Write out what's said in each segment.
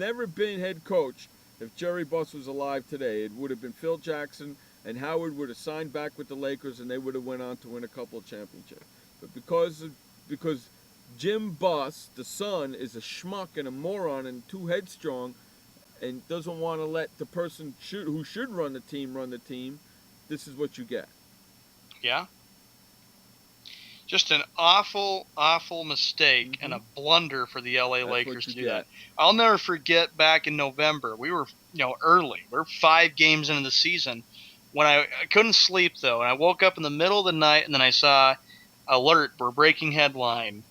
never been head coach if Jerry Buss was alive today. It would have been Phil Jackson, and Howard would have signed back with the Lakers, and they would have went on to win a couple of championships. But because Jim Buss, the son, is a schmuck and a moron and too headstrong, and doesn't want to let the person who should run the team, this is what you get. Yeah. Just an awful, awful mistake and a blunder for the LA Lakers to do that. I'll never forget back in November. We were, early. We're 5 games into the season. When I couldn't sleep, though, and I woke up in the middle of the night, and then I saw alert, we're breaking headline.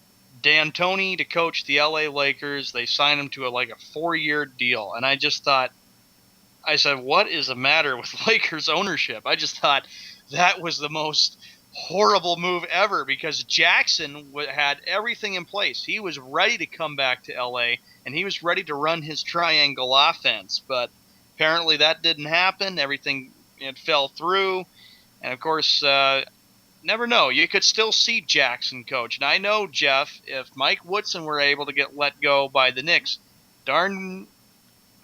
D'Antoni to coach the LA Lakers. They signed him to a 4-year deal. And I just thought, I said, what is the matter with Lakers ownership? I just thought that was the most horrible move ever, because Jackson had everything in place. He was ready to come back to LA, and he was ready to run his triangle offense. But apparently that didn't happen. Everything fell through. And, of course, never know. You could still see Jackson coach. And I know, Jeff, if Mike Woodson were able to get let go by the Knicks, darn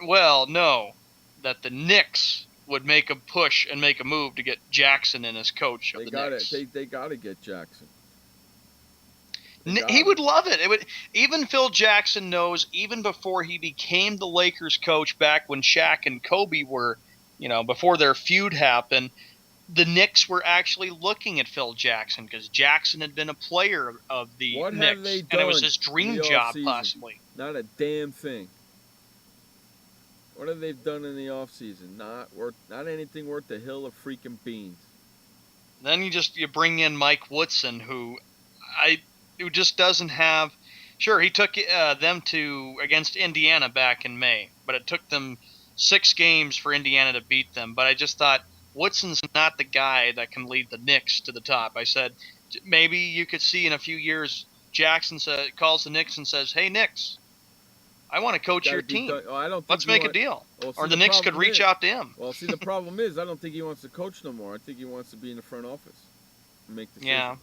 well know that the Knicks would make a push and make a move to get Jackson in as coach of the Knicks. They got to get Jackson. He would love it. Even Phil Jackson knows, even before he became the Lakers coach back when Shaq and Kobe were, before their feud happened, the Knicks were actually looking at Phil Jackson because Jackson had been a player of the What Knicks, have they done and it was his dream job, possibly. Not a damn thing. What have they done in the offseason? Not anything worth the hill of freaking beans. Then you bring in Mike Woodson, who just doesn't have. Sure, he took them against Indiana back in May, but it took them 6 games for Indiana to beat them. But I just thought, Woodson's not the guy that can lead the Knicks to the top. I said, maybe you could see in a few years, Jackson calls the Knicks and says, hey, Knicks, I want to coach your team. Let's make a deal. Or the Knicks could reach out to him. Well, see, the problem is I don't think he wants to coach no more. I think he wants to be in the front office and make decisions. Yeah.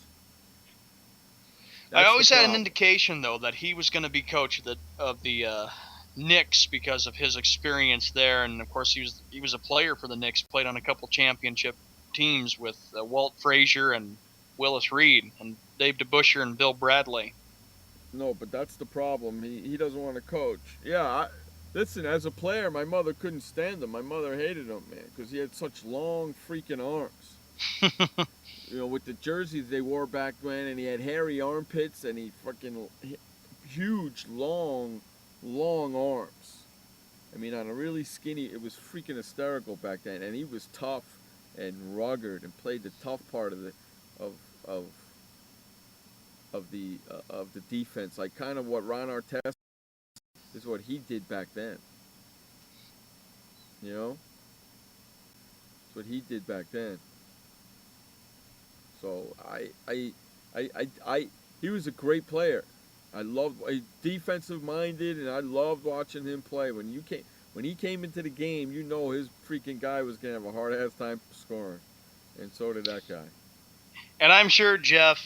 I always had an indication, though, that he was going to be coach of the Knicks because of his experience there, and of course he was a player for the Knicks, played on a couple championship teams with Walt Frazier and Willis Reed and Dave DeBusschere and Bill Bradley. No, but that's the problem. He doesn't want to coach. Yeah, listen, as a player, my mother couldn't stand him. My mother hated him, man, because he had such long freaking arms. With the jerseys they wore back then, and he had hairy armpits, and he fucking huge, long arms. I mean, on a really skinny, it was freaking hysterical back then. And he was tough and rugged and played the tough part of the defense, like kind of what Ron Artest is what he did back then. That's what he did back then. So he was a great player. Defensive minded, and I loved watching him play. When he came into the game, his freaking guy was gonna have a hard ass time scoring, and so did that guy. And I'm sure, Jeff,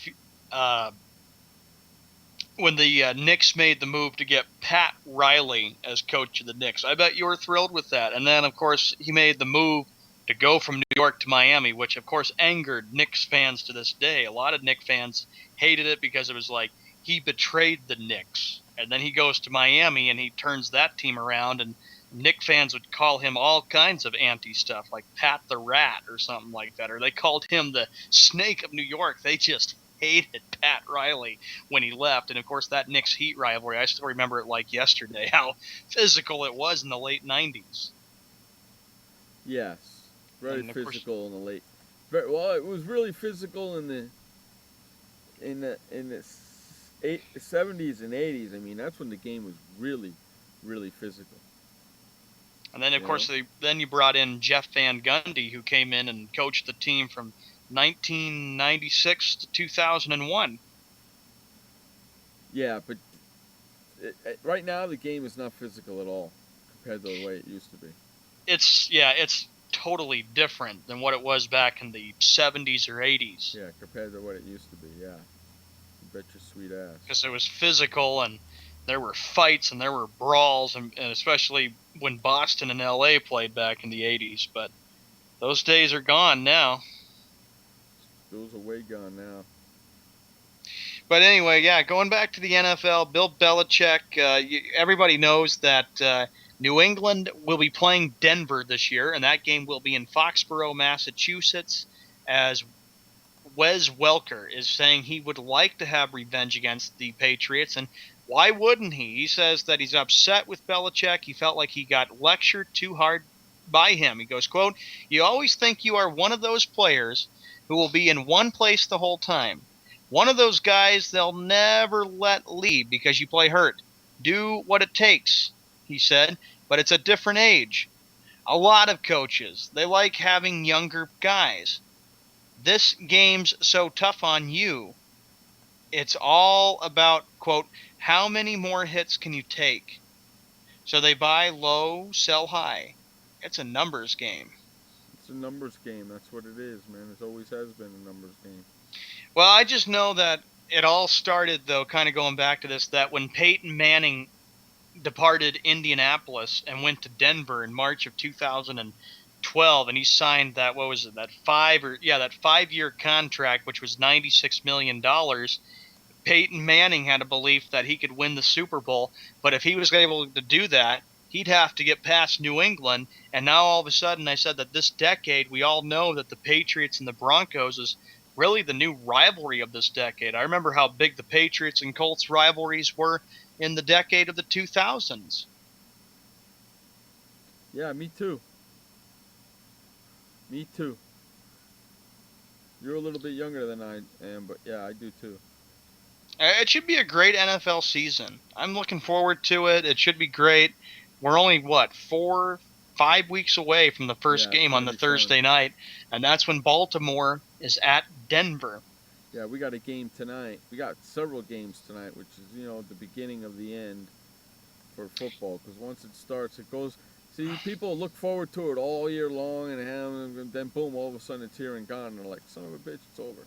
when the Knicks made the move to get Pat Riley as coach of the Knicks, I bet you were thrilled with that. And then, of course, he made the move to go from New York to Miami, which, of course, angered Knicks fans to this day. A lot of Knicks fans hated it because it was like he betrayed the Knicks. And then he goes to Miami and he turns that team around, and Knicks fans would call him all kinds of anti-stuff, like Pat the Rat or something like that. Or they called him the Snake of New York. They just hated Pat Riley when he left. And, of course, that Knicks-Heat rivalry, I still remember it like yesterday, how physical it was in the late 90s. Yes, very physical in the late. Well, it was really physical in the 70s and 80s. I mean, that's when the game was really, really physical. And then, of course, then you brought in Jeff Van Gundy, who came in and coached the team from 1996 to 2001. Yeah, but right now the game is not physical at all compared to the way it used to be. It's totally different than what it was back in the 70s or 80s. Yeah, compared to what it used to be, yeah. You bet your sweet ass. Because it was physical, and there were fights and there were brawls, and especially when Boston and LA played back in the 80s. But those days are gone now. Those are way gone now. But anyway, yeah, going back to the NFL, Bill Belichick, everybody knows that New England will be playing Denver this year, and that game will be in Foxborough, Massachusetts, as Wes Welker is saying he would like to have revenge against the Patriots, and why wouldn't he? He says that he's upset with Belichick. He felt like he got lectured too hard by him. He goes, quote, "You always think you are one of those players who will be in one place the whole time. One of those guys they'll never let leave because you play hurt. Do what it takes," he said, "but it's a different age. A lot of coaches, they like having younger guys. This game's so tough on you. It's all about, quote, how many more hits can you take? So they buy low, sell high. It's a numbers game." It's a numbers game. That's what it is, man. It always has been a numbers game. Well, I just know that it all started, though, kind of going back to this, that when Peyton Manning departed Indianapolis and went to Denver in March of 2012, and he signed that, what was it, that 5-year contract, which was $96 million. Peyton Manning had a belief that he could win the Super Bowl, but if he was able to do that, he'd have to get past New England. And now all of a sudden I said that this decade, we all know that the Patriots and the Broncos is really the new rivalry of this decade. I remember how big the Patriots and Colts rivalries were in the decade of the 2000s. Yeah, me too. Me too. You're a little bit younger than I am, but yeah, I do too. It should be a great NFL season. I'm looking forward to it. It should be great. We're only, 5 weeks away from the first game on the Thursday night, and that's when Baltimore is at Denver. Yeah, we got a game tonight. We got several games tonight, which is, the beginning of the end for football. Because once it starts, it goes. See, people look forward to it all year long, and then boom, all of a sudden it's here and gone. And they're like, son of a bitch, it's over.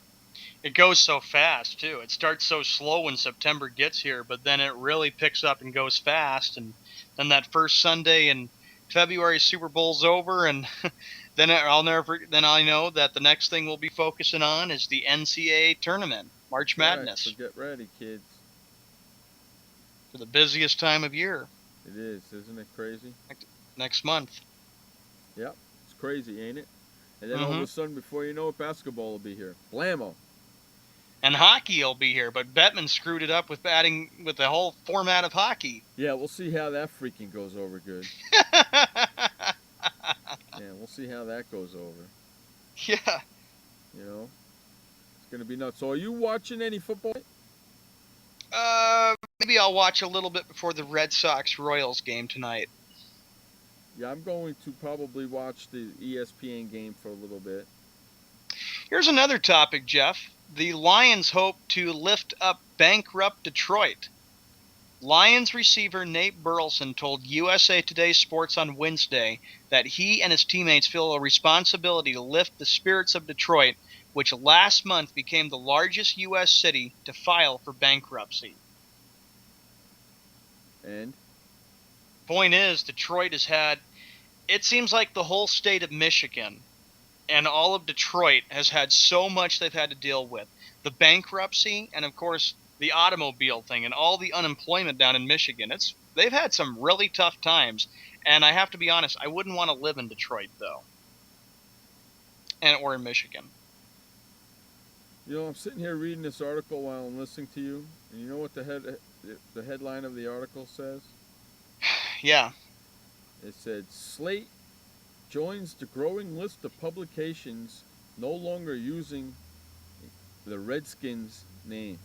It goes so fast, too. It starts so slow when September gets here, but then it really picks up and goes fast. And then that first Sunday in February, Super Bowl's over, and then I know that the next thing we'll be focusing on is the NCAA tournament, March Madness. Right, so get ready, kids. For the busiest time of year. It is, isn't it crazy? Next month. Yep, it's crazy, ain't it? And then all of a sudden, before you know it, basketball will be here. Blammo. And hockey will be here, but Bettman screwed it up with the whole format of hockey. Yeah, we'll see how that freaking goes over good. Yeah, we'll see how that goes over. Yeah. It's going to be nuts. So are you watching any football? Maybe I'll watch a little bit before the Red Sox-Royals game tonight. Yeah, I'm going to probably watch the ESPN game for a little bit. Here's another topic, Jeff. The Lions hope to lift up bankrupt Detroit. Lions receiver Nate Burleson told USA Today Sports on Wednesday that he and his teammates feel a responsibility to lift the spirits of Detroit, which last month became the largest U.S. city to file for bankruptcy. And? Point is, Detroit has had, it seems like the whole state of Michigan and all of Detroit has had so much they've had to deal with. The bankruptcy and, of course, the automobile thing and all the unemployment down in Michigan. They've had some really tough times. And I have to be honest, I wouldn't want to live in Detroit, though. Or in Michigan. I'm sitting here reading this article while I'm listening to you. And you know what the headline of the article says? Yeah. It said, Slate joins the growing list of publications no longer using the Redskins name.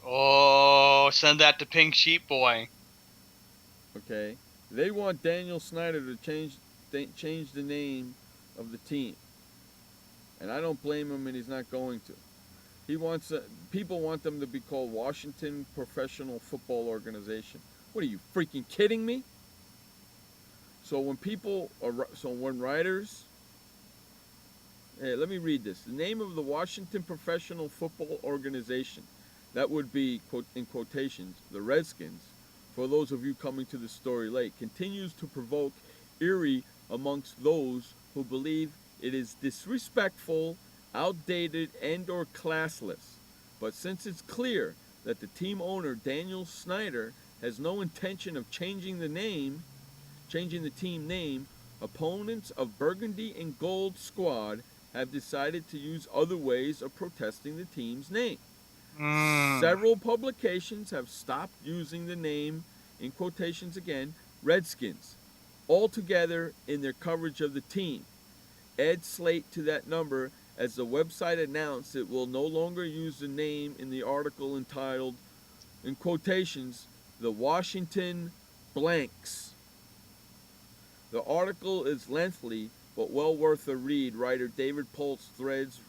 Oh, send that to Pink Sheep Boy. Okay. They want Daniel Snyder to change the name of the team. And I don't blame him, and he's not going to. People want them to be called Washington Professional Football Organization. What, are you freaking kidding me? So when writers, hey, let me read this. The name of the Washington Professional Football Organization, that would be, in quotations, the Redskins, for those of you coming to the story late, continues to provoke eerie amongst those who believe it is disrespectful, outdated, and or classless. But since it's clear that the team owner, Daniel Snyder, has no intention of changing the team name, opponents of Burgundy and Gold Squad have decided to use other ways of protesting the team's name. Several publications have stopped using the name, in quotations again, Redskins, altogether in their coverage of the team. Add Slate to that number as the website announced it will no longer use the name in the article entitled, in quotations, The Washington Blanks. The article is lengthy, but well worth a read. Writer David Poltz threads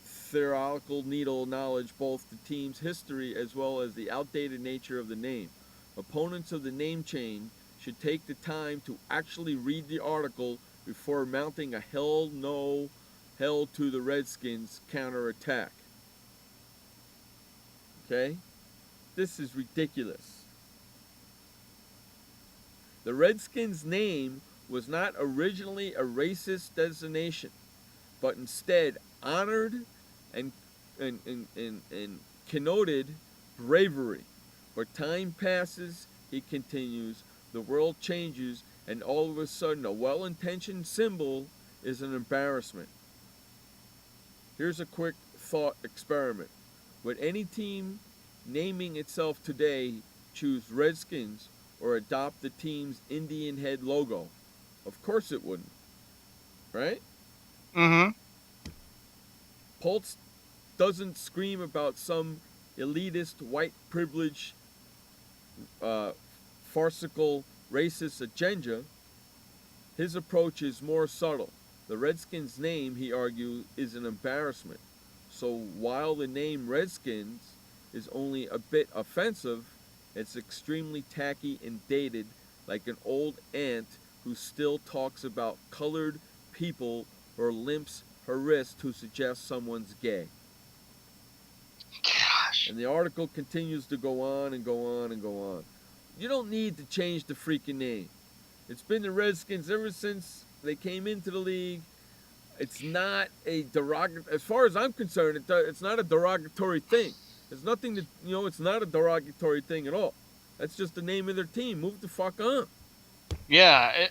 theoretical needle knowledge both the team's history as well as the outdated nature of the name. Opponents of the name change should take the time to actually read the article before mounting a hell to the Redskins counterattack. Okay? This is ridiculous. The Redskins name was not originally a racist designation, but instead honored and connoted bravery. But time passes, he continues, the world changes, and all of a sudden a well-intentioned symbol is an embarrassment. Here's a quick thought experiment. Would any team naming itself today choose Redskins or adopt the team's Indian head logo? Of course it wouldn't. Right? Mm-hmm. Poltz doesn't scream about some elitist, white privilege, farcical, racist agenda. His approach is more subtle. The Redskins name, he argues, is an embarrassment. So while the name Redskins is only a bit offensive, it's extremely tacky and dated, like an old aunt who still talks about colored people or limps her wrist to suggest someone's gay. Gosh. And the article continues to go on and go on and go on. You don't need to change the freaking name. It's been the Redskins ever since they came into the league. It's not a derogatory, as far as I'm concerned, it's not a derogatory thing. There's nothing to, it's not a derogatory thing at all. That's just the name of their team. Move the fuck on. Yeah,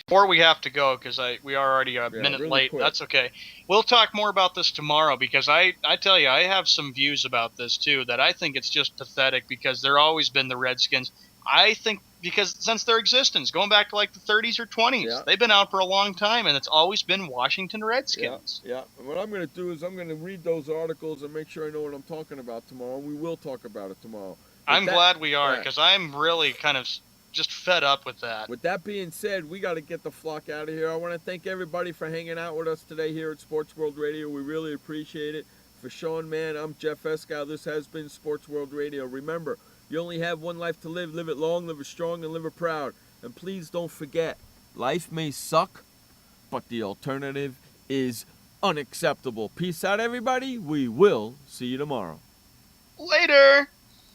before we have to go, because we are already a minute really late. quick. That's okay. We'll talk more about this tomorrow, because I tell you, I have some views about this too, that I think it's just pathetic, because they've always been the Redskins. I think because since their existence, going back to like the 30s or 20s, they've been out for a long time, and it's always been Washington Redskins. Yeah. And what I'm going to do is I'm going to read those articles and make sure I know what I'm talking about tomorrow. We will talk about it tomorrow. I'm glad we are, because I'm really kind of just fed up with that. With that being said, we got to get the flock out of here. I want to thank everybody for hanging out with us today here at Sports World Radio. We really appreciate it. For Sean Mann, I'm Jeff Eskow. This has been Sports World Radio. Remember, you only have one life to live. Live it long, live it strong, and live it proud. And please don't forget, life may suck, but the alternative is unacceptable. Peace out, everybody. We will see you tomorrow. Later.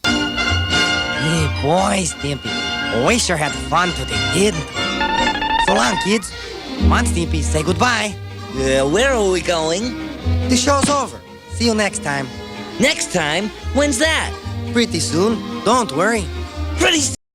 Hey, boy, Stimpy. We sure had fun today, didn't we? So long, kids. Come on, Stimpy, say goodbye. Where are we going? The show's over. See you next time. Next time? When's that? Pretty soon. Don't worry. Pretty